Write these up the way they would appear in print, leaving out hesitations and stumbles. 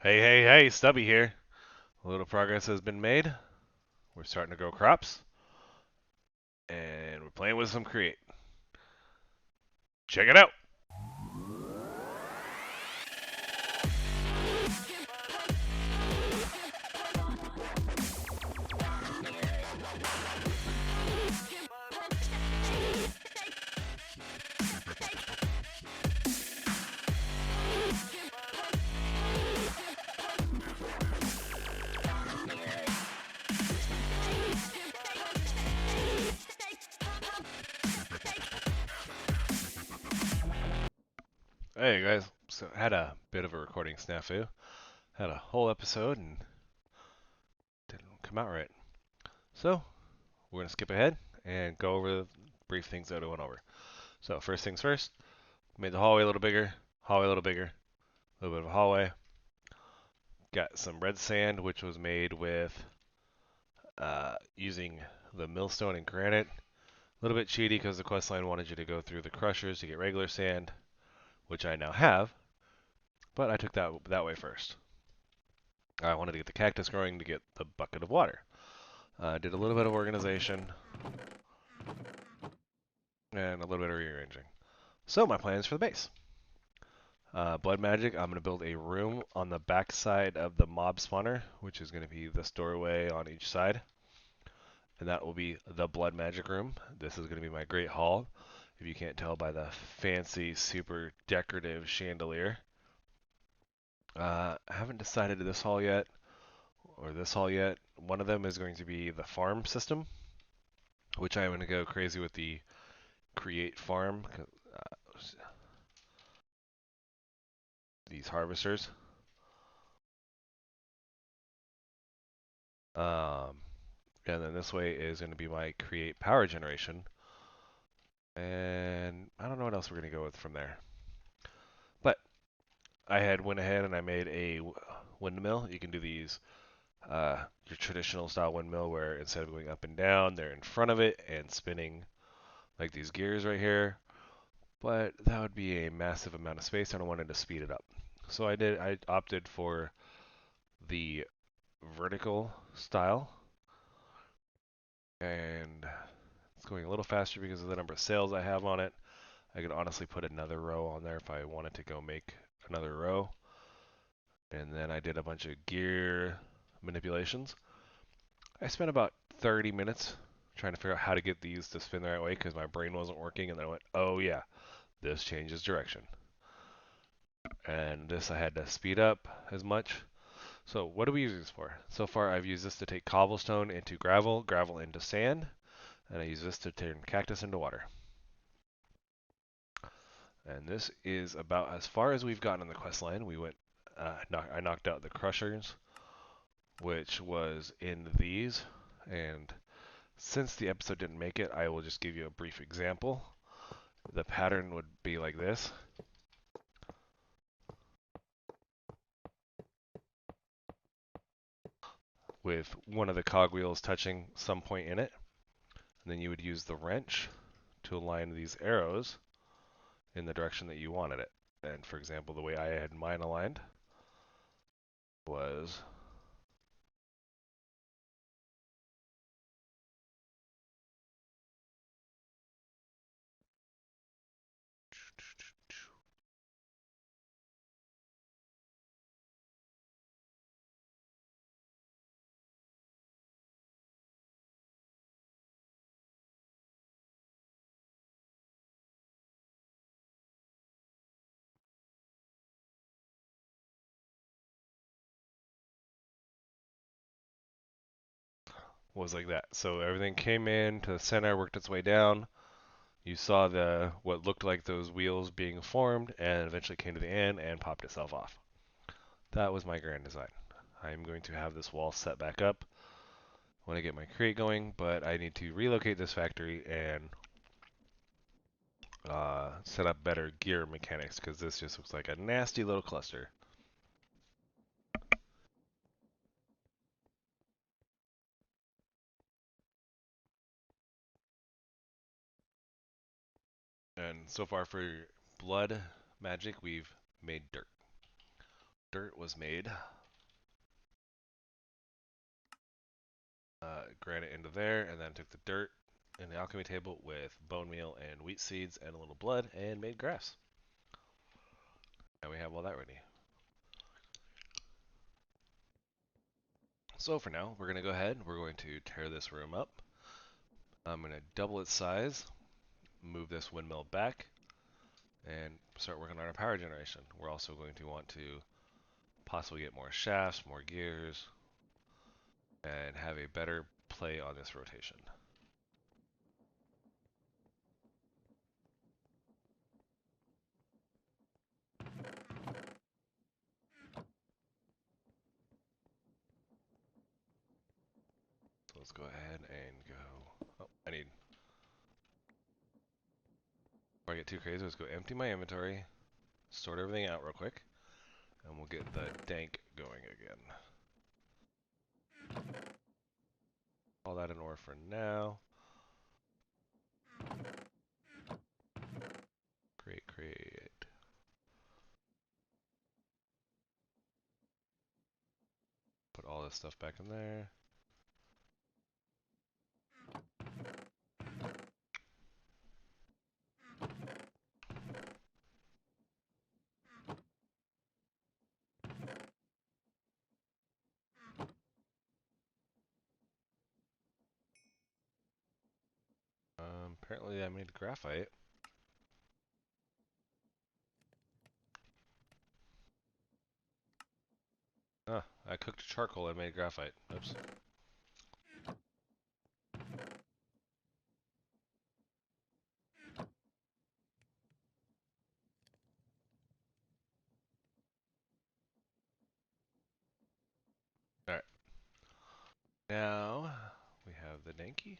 Hey, hey, hey, Stubby here. A little progress has been made. We're starting to grow crops, and we're playing with some Create. Check it out. Hey, guys. So, had a bit of a recording snafu. Had a whole episode and didn't come out right. So, we're going to skip ahead and go over the brief things that I went over. So, first things first, made the hallway a little bigger, hallway a little bigger, a little bit of a hallway. Got some red sand, which was made with using the millstone and granite. A little bit cheaty because the quest line wanted you to go through the crushers to get regular sand, which I now have, but I took that way first. I wanted to get the cactus growing to get the bucket of water. Did a little bit of organization and a little bit of rearranging. So my plans for the base. Blood magic, I'm going to build a room on the back side of the mob spawner, which is going to be this doorway on each side. And that will be the blood magic room. This is going to be my great hall, if you can't tell by the fancy, super decorative chandelier. I haven't decided this hall yet, or this hall yet. One of them is going to be the farm system, which I'm going to go crazy with the create farm, these harvesters. Um, and then this way is going to be my create power generation. And I don't know what else we're going to go with from there. But I had went ahead and I made a windmill. You can do these your traditional style windmill where instead of going up and down, they're in front of it and spinning like these gears right here. But that would be a massive amount of space and I wanted to speed it up. So I opted for the vertical style, and it's going a little faster because of the number of sails I have on it. I could honestly put another row on there if I wanted to go make another row. And then I did a bunch of gear manipulations. I spent about 30 minutes trying to figure out how to get these to spin the right way because my brain wasn't working, and then I went, oh yeah, this changes direction. And this I had to speed up as much. So what do we use this for? So far I've used this to take cobblestone into gravel, gravel into sand, and I use this to turn cactus into water. And this is about as far as we've gotten on the quest line. We went, I knocked out the crushers, which was in these, and since the episode didn't make it, I will just give you a brief example. The pattern would be like this. With one of the cogwheels touching some point in it. And then you would use the wrench to align these arrows in the direction that you wanted it. And for example, the way I had mine aligned was like that. So everything came in to the center, worked its way down. You saw the what looked like those wheels being formed, and eventually came to the end and popped itself off. That was my grand design. I'm going to have this wall set back up when I get my crate going, but I need to relocate this factory and set up better gear mechanics because this just looks like a nasty little cluster. And so far for blood magic, we've made dirt. dirt was made. Granite into there, and then took the dirt in the alchemy table with bone meal and wheat seeds and a little blood and made grass. Now we have all that ready. So for now, we're going to go ahead, we're going to tear this room up. I'm going to double its size, move this windmill back, and start working on our power generation. We're also going to want to possibly get more shafts, more gears, and have a better play on this rotation. So let's go ahead and go. Oh, before I get too crazy, let's go empty my inventory, sort everything out real quick, and we'll get the dank going again. All that in ore for now. Create. Put all this stuff back in there. Apparently I made graphite. Ah, I cooked charcoal and made graphite. Oops. Alright. Now we have the danky.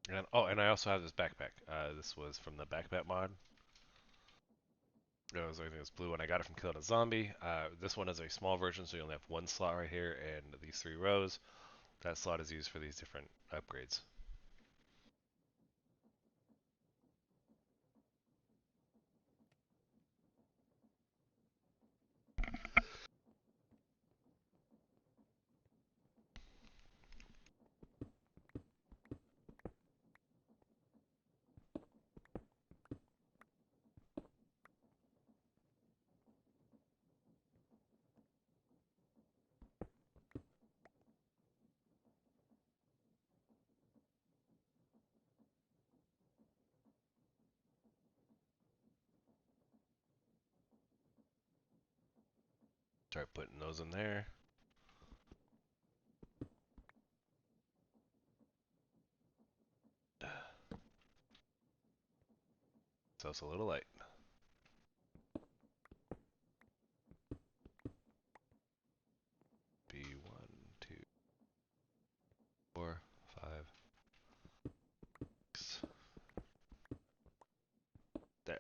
And I also have this backpack. This was from the backpack mod. It was, I think it was blue when I got it from killing a zombie. This one is a small version, so you only have one slot right here and these 3 rows. That slot is used for these different upgrades. Start putting those in there. So it's a little light. Be 1, 2, 4, 5, 6. There.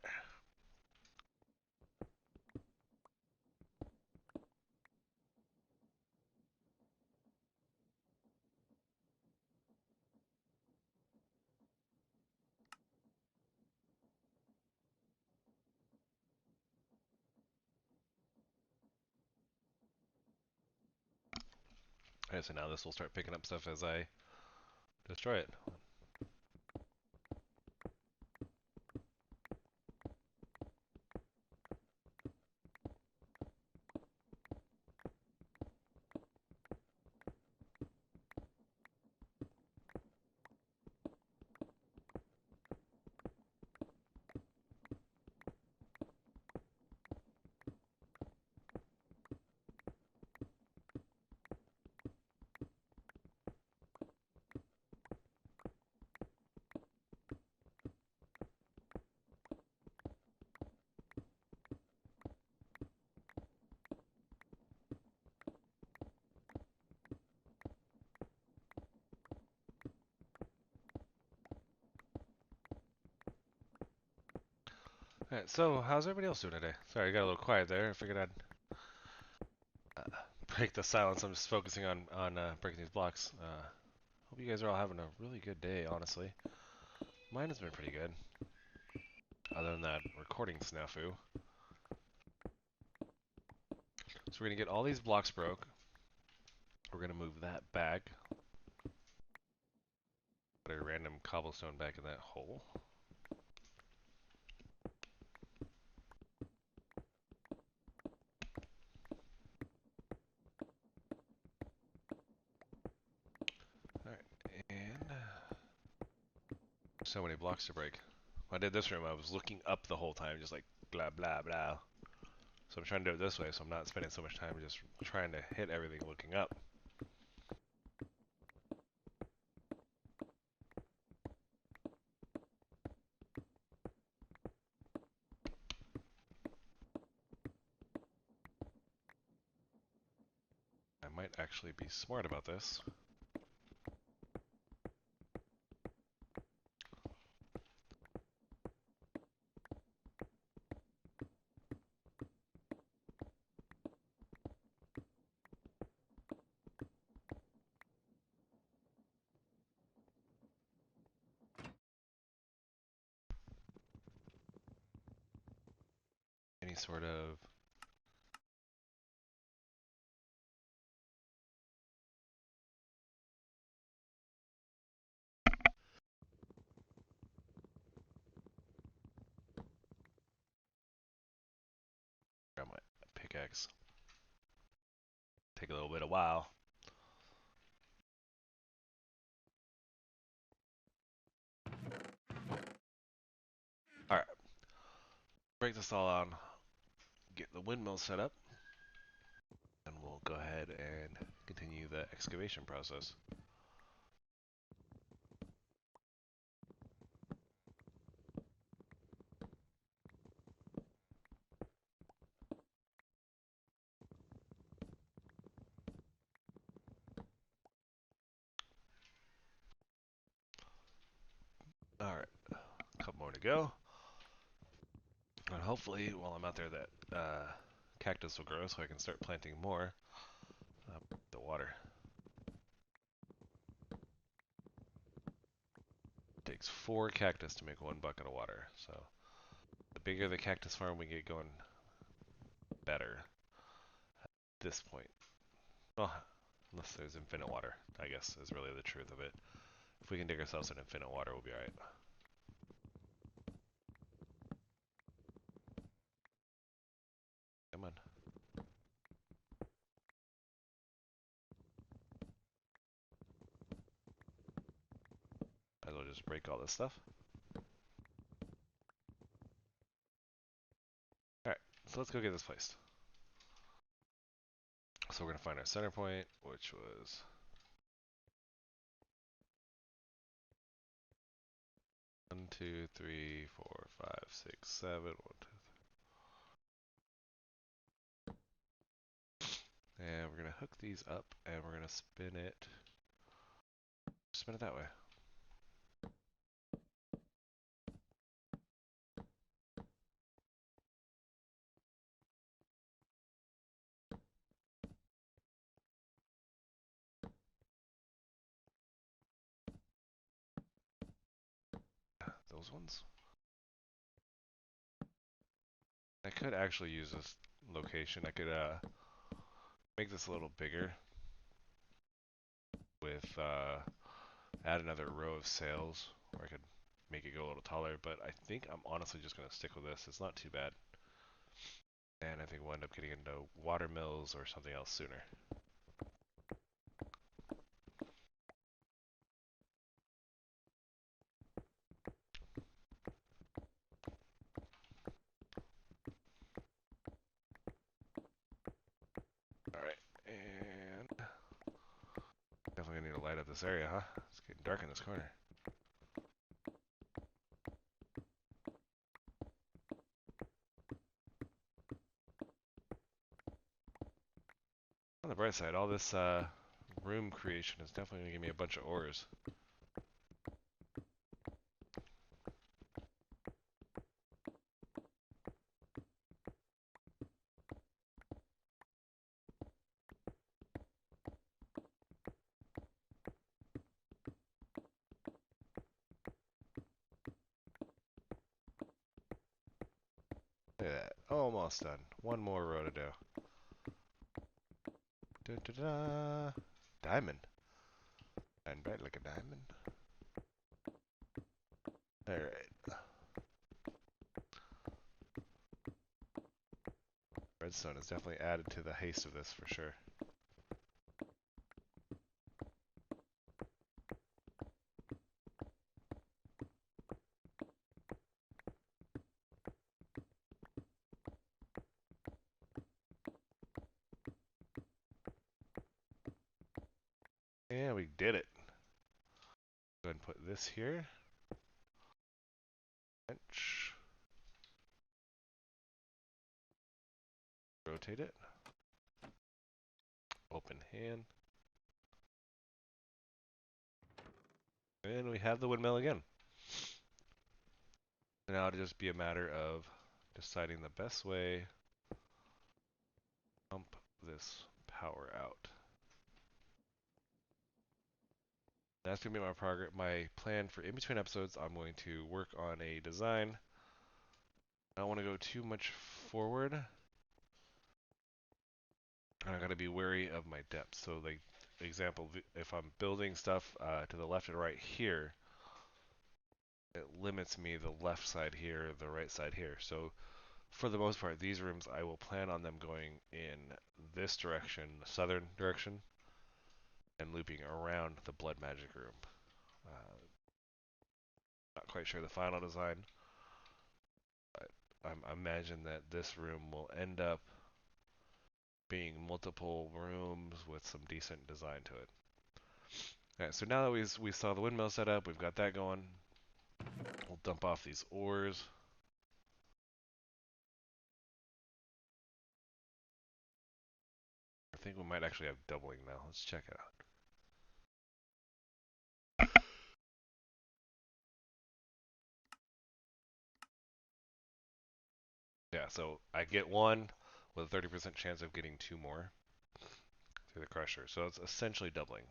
Alright, so now this will start picking up stuff as I destroy it. Alright, so how's everybody else doing today? Sorry, I got a little quiet there. I figured I'd break the silence. I'm just focusing on breaking these blocks. Hope you guys are all having a really good day, honestly. Mine has been pretty good. Other than that recording snafu. So we're gonna get all these blocks broke. We're gonna move that back. Put a random cobblestone back in that hole. Alright, and so many blocks to break. When I did this room, I was looking up the whole time, just like blah blah blah. So I'm trying to do it this way, so I'm not spending so much time just trying to hit everything looking up. I might actually be smart about this. Any sort of grab my pickaxe. Take a little bit of while. Alright. Break this all on. Get the windmill set up. And we'll go ahead and continue the excavation process. Alright. A couple more to go. And hopefully, while I'm out there, that cactus will grow so I can start planting more. The water. It takes 4 cactus to make 1 bucket of water. So the bigger the cactus farm we get going, better at this point. Well, unless there's infinite water, I guess, is really the truth of it. If we can dig ourselves an infinite water, we'll be alright. Come on. Might as well just break all this stuff. Alright, so let's go get this placed. So we're going to find our center point, which was 1, 2, 3, 4, 5, 6, 7, 1, 2, 3. And we're going to hook these up and we're going to spin it that way. Those ones. I could actually use this location. I could make this a little bigger with add another row of sails, or I could make it go a little taller, but I think I'm honestly just going to stick with this. It's not too bad. And I think we'll end up getting into water mills or something else sooner. Alright, and definitely gonna need to light up this area, huh? It's getting dark in this corner. On the bright side, all this room creation is definitely gonna give me a bunch of ores. Almost done. One more row to do. Da, da, da. Diamond. Shine bright like a diamond. Alright. Redstone is definitely added to the haste of this for sure. Yeah, we did it. Go ahead and put this here. Bench. Rotate it. Open hand. And we have the windmill again. Now it'll just be a matter of deciding the best way to pump this power out. That's going to be my plan for in between episodes. I'm going to work on a design. I don't want to go too much forward. I got to be wary of my depth. So, like, example, if I'm building stuff to the left and right here, it limits me the left side here, the right side here. So, for the most part, these rooms, I will plan on them going in this direction, the southern direction, and looping around the blood magic room. Not quite sure the final design, but I imagine that this room will end up being multiple rooms with some decent design to it. Alright, so now that we saw the windmill set up, we've got that going. We'll dump off these ores. I think we might actually have doubling now. Let's check it out. Yeah, so I get one with a 30% chance of getting two more through the crusher. So it's essentially doubling.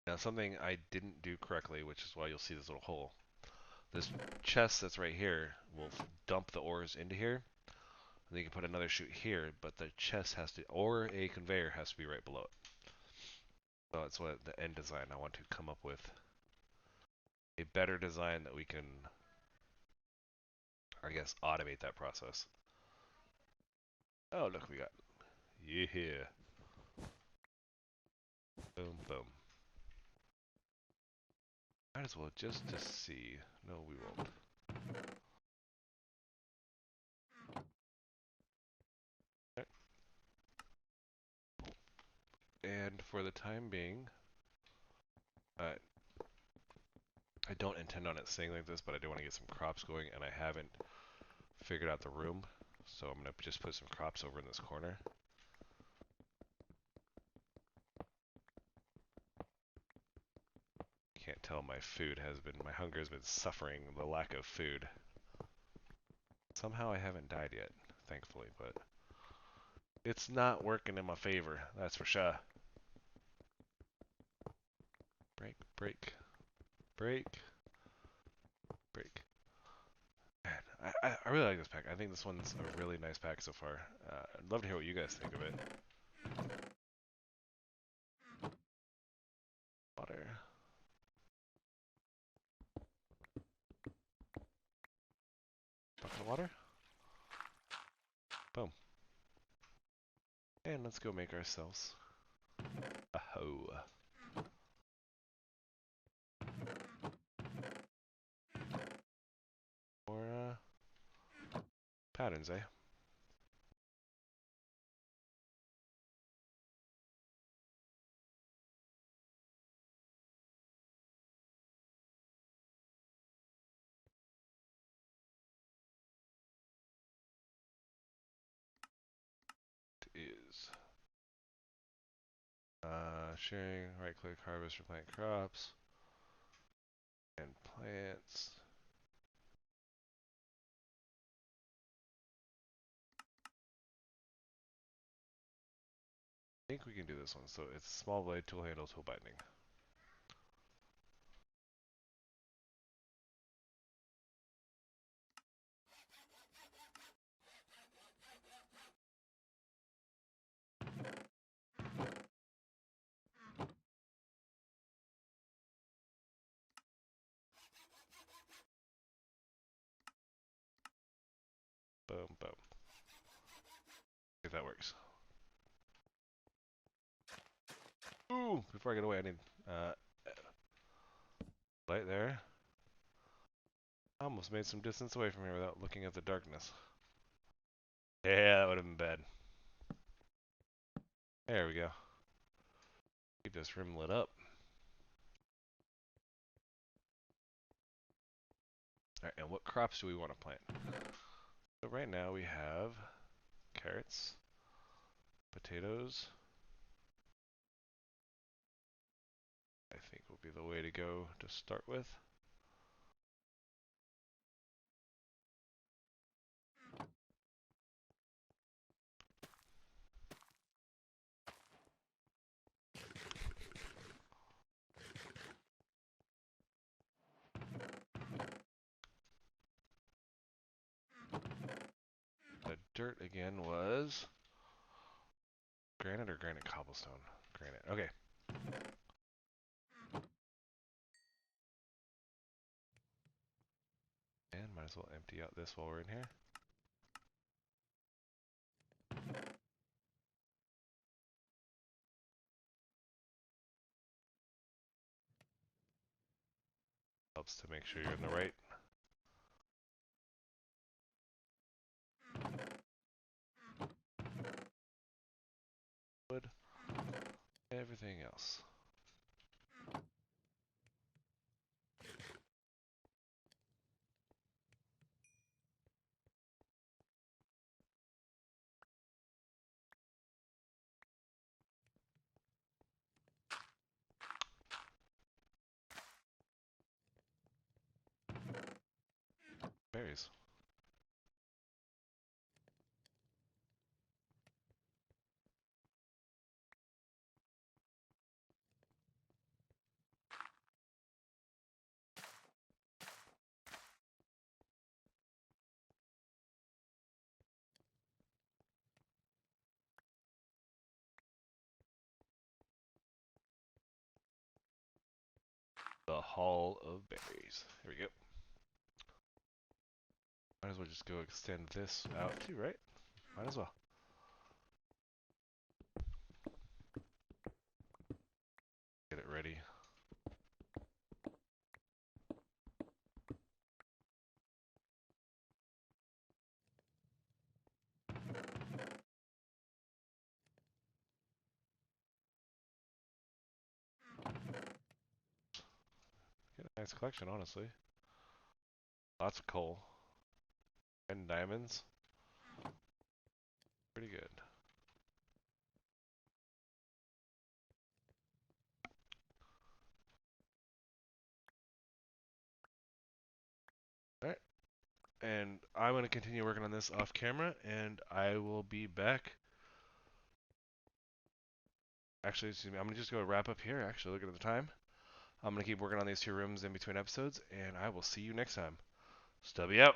Now something I didn't do correctly, which is why you'll see this little hole. This chest that's right here will dump the ores into here. And then you can put another chute here, but the chest has to, or a conveyor has to be right below it. So that's what the end design I want to come up with. A better design that we can, I guess, automate that process. Oh, look, we got, yeah. Boom, boom. Might as well just to see. No, we won't. Okay. And for the time being, I don't intend on it staying like this, but I do want to get some crops going, and I haven't figured out the room. So I'm going to just put some crops over in this corner. Can't tell my hunger has been suffering the lack of food. Somehow I haven't died yet, thankfully, but it's not working in my favor, that's for sure. Break, break, break, break. Man, I really like this pack. I think this one's a really nice pack so far. I'd love to hear what you guys think of it. Water. Bucket of water. Boom. And let's go make ourselves a hoe. Or patterns, eh? Is sharing, right click, harvest, or plant crops, and plants. I think we can do this one. So it's small blade, tool handle, tool binding. Boom, boom. See if that works. Ooh, before I get away, I need light there. I almost made some distance away from here without looking at the darkness. Yeah, that would have been bad. There we go. Keep this room lit up. Alright, and what crops do we want to plant? So right now we have carrots, potatoes. I think will be the way to go to start with. The dirt again was granite or granite cobblestone? Granite. Okay. And might as well empty out this while we're in here. Helps to make sure you're in the right. Wood. Everything else. Berries. The Hall of Berries. Here we go. Might as well just go extend this out too, right? Might as well. Get it ready. Get a nice collection, honestly. Lots of coal. And diamonds. Pretty good. Alright. And I'm going to continue working on this off camera, and I will be back. Actually, excuse me, I'm going to just go wrap up here, actually, looking at the time. I'm going to keep working on these 2 rooms in between episodes, and I will see you next time. Stubby out.